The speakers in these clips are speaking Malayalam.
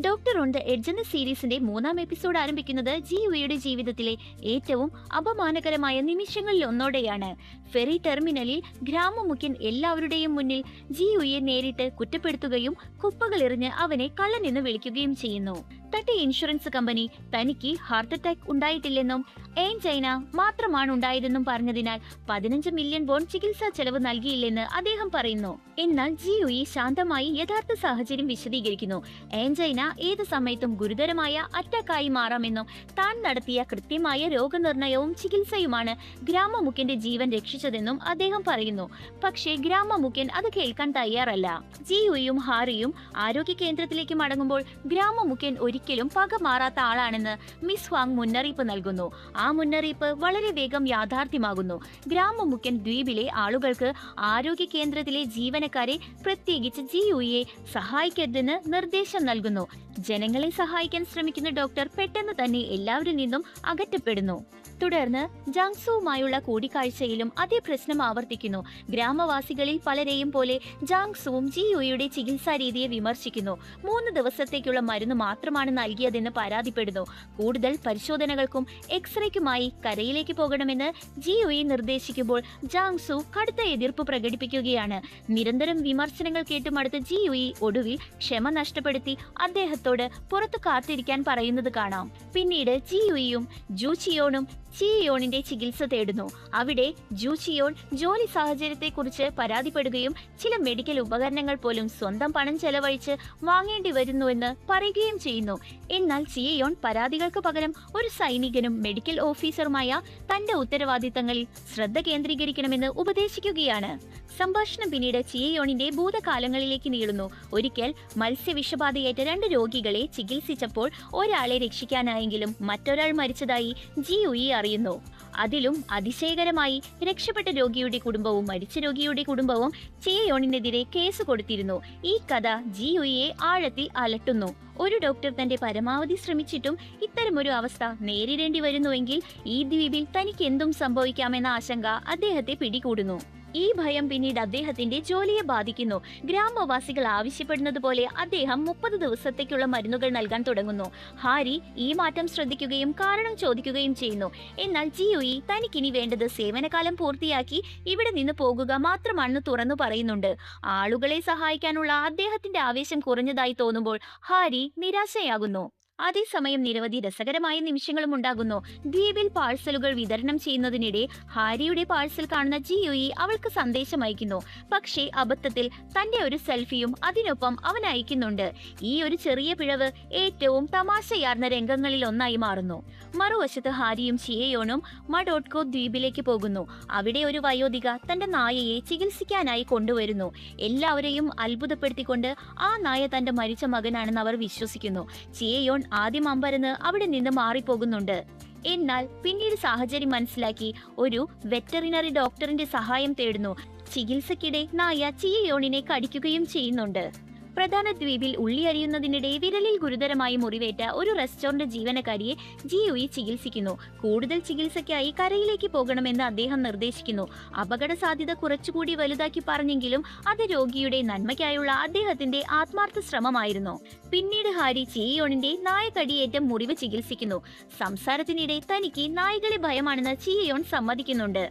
ഡോക്ടർ ഓൺ ദ എഡ്ജ് എന്ന സീരീസിന്റെ 3-ാം എപ്പിസോഡ് ആരംഭിക്കുന്നത് ജിയുയുടെ ജീവിതത്തിലെ ഏറ്റവും അപമാനകരമായ നിമിഷങ്ങളിൽ ഒന്നോടെയാണ്. ഫെറി ടെർമിനലിൽ ഗ്രാമമുഖ്യൻ എല്ലാവരുടെയും മുന്നിൽ ജിയുയെ നേരിട്ട് കുറ്റപ്പെടുത്തുകയും കുപ്പകളെറിഞ്ഞ് അവനെ കള്ളനെന്ന് വിളിക്കുകയും ചെയ്യുന്നു. തന്റെ ഇൻഷുറൻസ് കമ്പനി തനിക്ക് ഹാർട്ട് അറ്റാക്ക് ഉണ്ടായിട്ടില്ലെന്നും ഏഞ്ചൈന മാത്രമാണ് ഉണ്ടായതെന്നും പറഞ്ഞതിനാൽ 15 മില്യൺ വോൺ ചികിത്സാ ചെലവ് നൽകിയില്ലെന്ന് അദ്ദേഹം പറയുന്നു. എന്നാൽ ജിയുയി ശാന്തമായി യഥാർത്ഥ സാഹചര്യം വിശദീകരിക്കുന്നു. ഏഞ്ചൈന ഏത് സമയത്തും ഗുരുതരമായ അറ്റാക്കായി മാറാമെന്നും താൻ നടത്തിയ കൃത്യമായ രോഗനിർണയവും ചികിത്സയുമാണ് ഗ്രാമമുഖ്യന്റെ ജീവൻ രക്ഷിച്ചതെന്നും അദ്ദേഹം പറയുന്നു. പക്ഷേ ഗ്രാമമുഖ്യൻ അത് കേൾക്കാൻ തയ്യാറല്ല. ജിയുയും ഹാരിയും ആരോഗ്യ കേന്ദ്രത്തിലേക്ക് മടങ്ങുമ്പോൾ ഗ്രാമമുഖ്യൻ ഒരിക്കലും പക മാറാത്ത ആളാണെന്ന് മിസ് വാങ് മുന്നറിയിപ്പ് നൽകുന്നു. ആ മുന്നറിയിപ്പ് വളരെ വേഗം യാഥാർത്ഥ്യമാകുന്നു. ഗ്രാമമുഖ്യൻ ദ്വീപിലെ ആളുകൾക്ക് ആരോഗ്യ കേന്ദ്രത്തിലെ ജീവനക്കാരെ, പ്രത്യേകിച്ച് ജിയുയെ സഹായിക്കരുതെന്ന് നിർദ്ദേശം നൽകുന്നു. ജനങ്ങളെ സഹായിക്കാൻ ശ്രമിക്കുന്ന ഡോക്ടർ പെട്ടെന്ന് തന്നെ എല്ലാവരിൽ നിന്നും അകറ്റപ്പെടുന്നു. തുടർന്ന് ജാങ്സുവുമായുള്ള കൂടിക്കാഴ്ചയിലും അതേ പ്രശ്നം ആവർത്തിക്കുന്നു. ഗ്രാമവാസികളിൽ പലരെയും പോലെ ജാങ്സുവും ജിയുയുടെ ചികിത്സാ രീതിയെ വിമർശിക്കുന്നു. 3 ദിവസത്തേക്കുള്ള മരുന്ന് മാത്രമാണ് നൽകിയതെന്ന് പരാതിപ്പെടുന്നു. കൂടുതൽ പരിശോധനകൾക്കും എക്സ്റേക്കുമായി കരയിലേക്ക് പോകണമെന്ന് ജിയുയെ നിർദ്ദേശിക്കുമ്പോൾ ജാങ്സു കടുത്ത എതിർപ്പ് പ്രകടിപ്പിക്കുകയാണ്. നിരന്തരം വിമർശനങ്ങൾ കേട്ടുമടുത്ത ജിയുയി ഒടുവിൽ ക്ഷമ നഷ്ടപ്പെടുത്തി അദ്ദേഹത്തോട് പുറത്തു കാത്തിരിക്കാൻ പറയുന്നത് കാണാം. പിന്നീട് ജിയുയും ജൂച്ചിയോണും ചിയോണിന്റെ ചികിത്സ തേടുന്നു. അവിടെ ജൂച്ചിയോൺ ജോലി സാഹചര്യത്തെക്കുറിച്ച് പരാതിപ്പെടുകയും ചില മെഡിക്കൽ ഉപകരണങ്ങൾ പോലും സ്വന്തം പണം ചെലവഴിച്ച് വാങ്ങേണ്ടി വരുന്നുവെന്ന് പറയുകയും ചെയ്യുന്നു. എന്നാൽ ചിയോൺ പരാതികൾക്ക് പകരം ഒരു സൈനികനും മെഡിക്കൽ ഓഫീസറുമായ തന്റെ ഉത്തരവാദിത്തങ്ങളിൽ ശ്രദ്ധ കേന്ദ്രീകരിക്കണമെന്ന് ഉപദേശിക്കുകയാണ്. സംഭാഷണം പിന്നീട് ചിയോണിന്റെ ഭൂതകാലങ്ങളിലേക്ക് നീളുന്നു. ഒരിക്കൽ മത്സ്യവിഷബാധയേറ്റ 2 രോഗികളെ ചികിത്സിച്ചപ്പോൾ ഒരാളെ രക്ഷിക്കാനായെങ്കിലും മറ്റൊരാൾ മരിച്ചതായി ജിയുയി അറിയുന്നു. അതിലും അതിശയകരമായി രക്ഷപ്പെട്ട രോഗിയുടെ കുടുംബവും മരിച്ച രോഗിയുടെ കുടുംബവും ചിയോണിനെതിരെ കേസ് കൊടുത്തിരുന്നു. ഈ കഥ ജിയുയെ ആഴത്തിൽ അലട്ടുന്നു. ഒരു ഡോക്ടർ തന്റെ പരമാവധി ശ്രമിച്ചിട്ടും ഇത്തരമൊരു അവസ്ഥ നേരിടേണ്ടി വരുന്നുവെങ്കിൽ ഈ ദ്വീപിൽ തനിക്ക് എന്തും സംഭവിക്കാമെന്ന ആശങ്ക അദ്ദേഹത്തെ പിടികൂടുന്നു. ഈ ഭയം പിന്നീട് അദ്ദേഹത്തിന്റെ ജോലിയെ ബാധിക്കുന്നു. ഗ്രാമവാസികൾ ആവശ്യപ്പെടുന്നത് പോലെ അദ്ദേഹം 30 ദിവസത്തേക്കുള്ള മരുന്നുകൾ നൽകാൻ തുടങ്ങുന്നു. ഹാരി ഈ മാറ്റം ശ്രദ്ധിക്കുകയും കാരണം ചോദിക്കുകയും ചെയ്യുന്നു. എന്നാൽ ജിയുയി തനിക്കിനി വേണ്ടത് സേവനകാലം പൂർത്തിയാക്കി ഇവിടെ നിന്ന് പോകുക മാത്രമാണെന്ന് തുറന്നു പറയുന്നുണ്ട്. ആളുകളെ സഹായിക്കാനുള്ള അദ്ദേഹത്തിന്റെ ആവേശം കുറഞ്ഞതായി തോന്നുമ്പോൾ ഹാരി നിരാശയാകുന്നു. അതേസമയം നിരവധി രസകരമായ നിമിഷങ്ങളും ഉണ്ടാകുന്നു. ദ്വീപിൽ പാഴ്സലുകൾ വിതരണം ചെയ്യുന്നതിനിടെ ഹാരിയുടെ പാഴ്സൽ കാണുന്ന ജിയുയി അവൾക്ക് സന്ദേശം അയക്കുന്നു. പക്ഷേ അബദ്ധത്തിൽ തന്റെ ഒരു സെൽഫിയും അതിനൊപ്പം അവൻ അയക്കുന്നുണ്ട്. ഈ ഒരു ചെറിയ പിഴവ് ഏറ്റവും തമാശയാർന്ന രംഗങ്ങളിൽ ഒന്നായി മാറുന്നു. മറുവശത്ത് ഹാരിയും ചിയോണും മഡോട്കോ ദ്വീപിലേക്ക് പോകുന്നു. അവിടെ ഒരു വയോധിക തന്റെ നായയെ ചികിത്സിക്കാനായി കൊണ്ടുവരുന്നു. എല്ലാവരെയും അത്ഭുതപ്പെടുത്തിക്കൊണ്ട് ആ നായ തന്റെ മരിച്ച മകനാണെന്ന് അവർ വിശ്വസിക്കുന്നു. ചിയോൺ ആദ്യം അമ്പരന്ന് അവിടെ നിന്ന് മാറിപ്പോകുന്നുണ്ട്. എന്നാൽ പിന്നീട് സാഹചര്യം മനസ്സിലാക്കി ഒരു വെറ്ററിനറി ഡോക്ടറിന്റെ സഹായം തേടുന്നു. ചികിത്സക്കിടെ നായ ചിയോണിനെ കടിക്കുകയും ചെയ്യുന്നുണ്ട്. പ്രധാന ദ്വീപിൽ ഉള്ളി അരിയുന്നതിനിടെ വിരലിൽ ഗുരുതരമായി മുറിവേറ്റ ഒരു റെസ്റ്റോറന്റ് ജീവനക്കാരിയെ ജിയുയി ചികിത്സിക്കുന്നു. കൂടുതൽ ചികിത്സയ്ക്കായി കരയിലേക്ക് പോകണമെന്ന് അദ്ദേഹം നിർദ്ദേശിക്കുന്നു. അപകട സാധ്യത കുറച്ചുകൂടി വലുതാക്കി പറഞ്ഞെങ്കിലും അത് രോഗിയുടെ നന്മയ്ക്കായുള്ള അദ്ദേഹത്തിന്റെ ആത്മാർത്ഥ ശ്രമമായിരുന്നു. പിന്നീട് ഹാരി ചിയോണിന്റെ നായകടിയേറ്റ മുറിവ് ചികിത്സിക്കുന്നു. സംസാരത്തിനിടെ തനിക്ക് നായകളെ ഭയമാണെന്ന് ചിയോൺ സമ്മതിക്കുന്നുണ്ട്.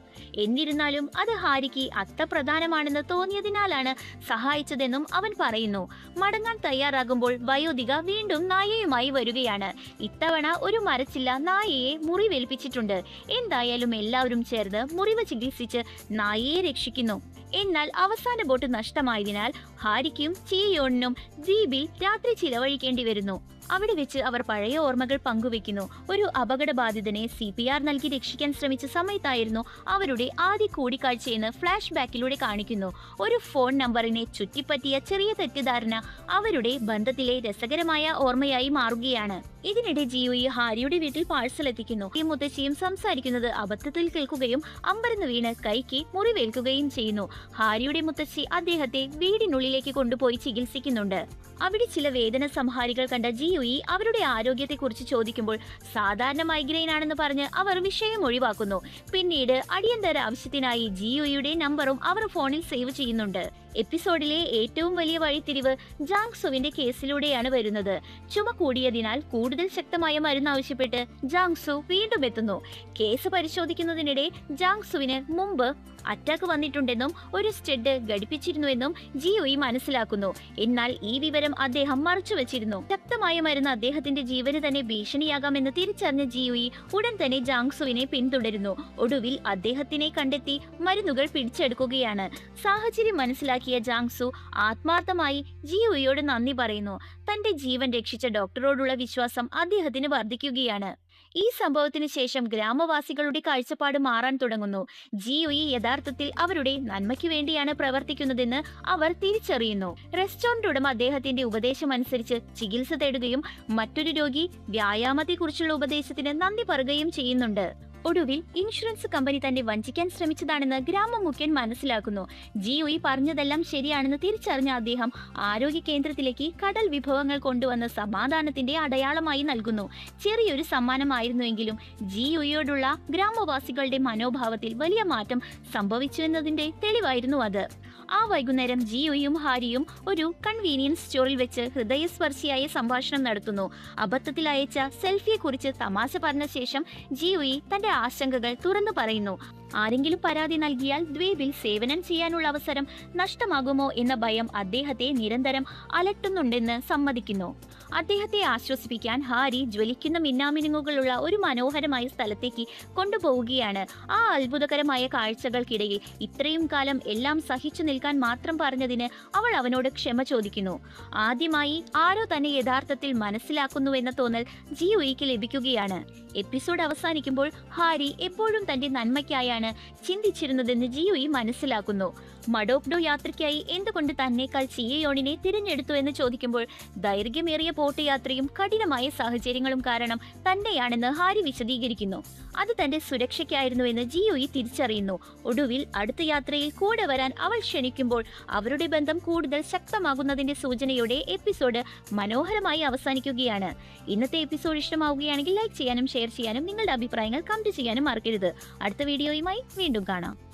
എന്നിരുന്നാലും അത് ഹാരിക്ക് അർത്ഥപ്രധാനമാണെന്ന് തോന്നിയതിനാലാണ് സഹായിച്ചതെന്നും അവൻ പറയുന്നു. മടങ്ങാൻ തയ്യാറാകുമ്പോൾ വയോധിക വീണ്ടും നായയുമായി വരികയാണ്. ഇത്തവണ ഒരു മരച്ചില്ല നായയെ മുറിവേൽപ്പിച്ചിട്ടുണ്ട്. എന്തായാലും എല്ലാവരും ചേർന്ന് മുറിവ് ചികിത്സിച്ച് നായയെ രക്ഷിക്കുന്നു. എന്നാൽ അവസാന ബോട്ട് നഷ്ടമായതിനാൽ ഹാരിക്കും ചിയോണിനും ദ്വീപിൽ രാത്രി ചിലവഴിക്കേണ്ടി വരുന്നു. അവിടെ വെച്ച് അവർ പഴയ ഓർമ്മകൾ പങ്കുവെക്കുന്നു. ഒരു അപകടബാധിതനെ CPR നൽകി രക്ഷിക്കാൻ ശ്രമിച്ച സമയത്തായിരുന്നു അവരുടെ ആദ്യ കൂടിക്കാഴ്ചയെന്ന് ഫ്ലാഷ് ബാക്കിലൂടെ കാണിക്കുന്നു. ഒരു ഫോൺ നമ്പറിനെ ചുറ്റിപ്പറ്റിയ ചെറിയ തെറ്റിദ്ധാരണ അവരുടെ ബന്ധത്തിലെ രസകരമായ ഓർമ്മയായി മാറുകയാണ്. ഇതിനിടെ ജിയുയി ഹാരിയുടെ വീട്ടിൽ പാഴ്സൽ എത്തിക്കുന്നു. ഈ മുത്തശ്ശിയും സംസാരിക്കുന്നത് അബദ്ധത്തിൽ കേൾക്കുകയും അമ്പരന്ന് വീണ് കൈക്ക് മുറിവേൽക്കുകയും ചെയ്യുന്നു. ഹാരിയുടെ മുത്തശ്ശി അദ്ദേഹത്തെ വീടിനുള്ളിലേക്ക് കൊണ്ടുപോയി ചികിത്സിക്കുന്നുണ്ട്. അവിടെ ചില വേദന സംഹാരികൾ കണ്ട ജിയുയി അവരുടെ ആരോഗ്യത്തെക്കുറിച്ച് ചോദിക്കുമ്പോൾ സാധാരണ മൈഗ്രെയിൻ ആണെന്ന് പറഞ്ഞ് അവർ വിഷയം ഒഴിവാക്കുന്നു. പിന്നീട് അടിയന്തര ആവശ്യത്തിനായി ജിയുയുടെ നമ്പറും അവർ ഫോണിൽ സേവ് ചെയ്യുന്നുണ്ട്. എപ്പിസോഡിലെ ഏറ്റവും വലിയ വഴിത്തിരിവ് ജാങ് സുവിന്റെ കേസിലൂടെയാണ് വരുന്നത്. ചുമ കൂടിയതിനാൽ കൂടുതൽ ശക്തമായ മരുന്ന് ആവശ്യപ്പെട്ട് ജാങ് സു വീണ്ടും എത്തുന്നു. കേസ് പരിശോധിക്കുന്നതിനിടെ ജാങ് സുവിന് മുമ്പ് അറ്റാക്ക് വന്നിട്ടുണ്ടെന്നും ഒരു സ്റ്റഡ് ഘടിപ്പിച്ചിരുന്നുവെന്നും ജിയുയി മനസ്സിലാക്കുന്നു. എന്നാൽ ഈ വിവരം അദ്ദേഹം മറച്ചുവെച്ചിരുന്നു. ശക്തമായ മരുന്ന് അദ്ദേഹത്തിന്റെ ജീവന് തന്നെ ഭീഷണിയാകാമെന്ന് തിരിച്ചറിഞ്ഞ ജിയുയി ഉടൻ തന്നെ ജാങ് സുവിനെ പിന്തുടരുന്നു. ഒടുവിൽ അദ്ദേഹത്തിനെ കണ്ടെത്തി മരുന്നുകൾ പിടിച്ചെടുക്കുകയാണ്. സാഹചര്യം മനസ്സിലാക്കിയ ജാങ് സു ആത്മാർത്ഥമായി ജിയുയിയോട് നന്ദി പറയുന്നു. തന്റെ ജീവൻ രക്ഷിച്ച ഡോക്ടറോടുള്ള വിശ്വാസം അദ്ദേഹത്തിന് വർദ്ധിക്കുകയാണ്. ഈ സംഭവത്തിന് ശേഷം ഗ്രാമവാസികളുടെ കാഴ്ചപ്പാട് മാറാൻ തുടങ്ങുന്നു. ജിയുയി യഥാർത്ഥത്തിൽ അവരുടെ നന്മയ്ക്ക് വേണ്ടിയാണ് പ്രവർത്തിക്കുന്നതെന്ന് അവർ തിരിച്ചറിയുന്നു. റെസ്റ്റോറന്റ് ഉടമ അദ്ദേഹത്തിന്റെ ഉപദേശം അനുസരിച്ച് ചികിത്സ തേടുകയും മറ്റൊരു രോഗി വ്യായാമത്തെക്കുറിച്ചുള്ള ഉപദേശത്തിന് നന്ദി പറയുകയും ചെയ്യുന്നുണ്ട്. ഒടുവിൽ ഇൻഷുറൻസ് കമ്പനി തന്നെ വഞ്ചിക്കാൻ ശ്രമിച്ചതാണെന്ന് ഗ്രാമമുഖ്യൻ മനസ്സിലാക്കുന്നു. ജിയുയി പറഞ്ഞതെല്ലാം ശരിയാണെന്ന് തിരിച്ചറിഞ്ഞ അദ്ദേഹം ആരോഗ്യ കേന്ദ്രത്തിലേക്ക് കടൽ വിഭവങ്ങൾ കൊണ്ടുവന്ന് സമാധാനത്തിന്റെ അടയാളമായി നൽകുന്നു. ചെറിയൊരു സമ്മാനമായിരുന്നുവെങ്കിലും ജിയുയിയോടുള്ള ഗ്രാമവാസികളുടെ മനോഭാവത്തിൽ വലിയ മാറ്റം സംഭവിച്ചു എന്നതിന്റെ തെളിവായിരുന്നു അത്. ആ വൈകുന്നേരം ജിയുയും ഹാരിയും ഒരു കൺവീനിയൻസ് സ്റ്റോറിൽ വെച്ച് ഹൃദയസ്പർശിയായ സംഭാഷണം നടത്തുന്നു. അബദ്ധത്തിൽ അയച്ച സെൽഫിയെക്കുറിച്ച് തമാശ പറഞ്ഞ ശേഷം ജിയുയി തന്റെ ആശങ്കകൾ തുറന്നു പറയുന്നു. ആരെങ്കിലും പരാതി നൽകിയാൽ ദ്വീപിൽ സേവനം ചെയ്യാനുള്ള അവസരം നഷ്ടമാകുമോ എന്ന ഭയം അദ്ദേഹത്തെ നിരന്തരം അലട്ടുന്നുണ്ടെന്ന് സമ്മതിക്കുന്നു. അദ്ദേഹത്തെ ആശ്വസിപ്പിക്കാൻ ഹാരി ജ്വലിക്കുന്ന മിന്നാമിനുങ്ങുകളുള്ള ഒരു മനോഹരമായ സ്ഥലത്തേക്ക് കൊണ്ടുപോവുകയാണ്. ആ അത്ഭുതകരമായ കാഴ്ചകൾക്കിടയിൽ ഇത്രയും കാലം എല്ലാം സഹിച്ചു നിൽക്കാൻ മാത്രം പറഞ്ഞതിന് അവൾ അവനോട് ക്ഷമ ചോദിക്കുന്നു. ആദ്യമായി ആരോ തന്നെ യഥാർത്ഥത്തിൽ മനസ്സിലാക്കുന്നുവെന്ന തോന്നൽ ജിയുയിക്ക് ലഭിക്കുകയാണ്. എപ്പിസോഡ് അവസാനിക്കുമ്പോൾ ഹാരി എപ്പോഴും തന്റെ നന്മയ്ക്കായാണ് ചിന്തിച്ചിരുന്നതെന്ന് ജിയുയി മനസ്സിലാക്കുന്നു. മഡോക്ഡോ യാത്രയ്ക്കായി എന്തുകൊണ്ട് തന്നേക്കാൾ ചിയയോണിനെ തിരഞ്ഞെടുത്തു എന്ന് ചോദിക്കുമ്പോൾ ദൈർഘ്യമേറിയ ബോട്ട് യാത്രയും കഠിനമായ സാഹചര്യങ്ങളും കാരണം തന്നെയാണെന്ന് ഹാരി വിശദീകരിക്കുന്നു. അത് തന്റെ സുരക്ഷയ്ക്കായിരുന്നുവെന്ന് ജിയുയി തിരിച്ചറിയുന്നു. ഒടുവിൽ അടുത്ത യാത്രയിൽ കൂടെ വരാൻ അവൾ ക്ഷണിക്കുമ്പോൾ അവരുടെ ബന്ധം കൂടുതൽ ശക്തമാകുന്നതിന്റെ സൂചനയോടെ എപ്പിസോഡ് മനോഹരമായി അവസാനിക്കുകയാണ്. ഇന്നത്തെ എപ്പിസോഡ് ഇഷ്ടമാവുകയാണെങ്കിൽ ലൈക്ക് ചെയ്യാനും ഷെയർ ചെയ്യാനും നിങ്ങളുടെ അഭിപ്രായങ്ങൾ കമന്റ് ചെയ്യാനും മറക്കരുത്. അടുത്ത വീഡിയോയുമായി വീണ്ടും കാണാം.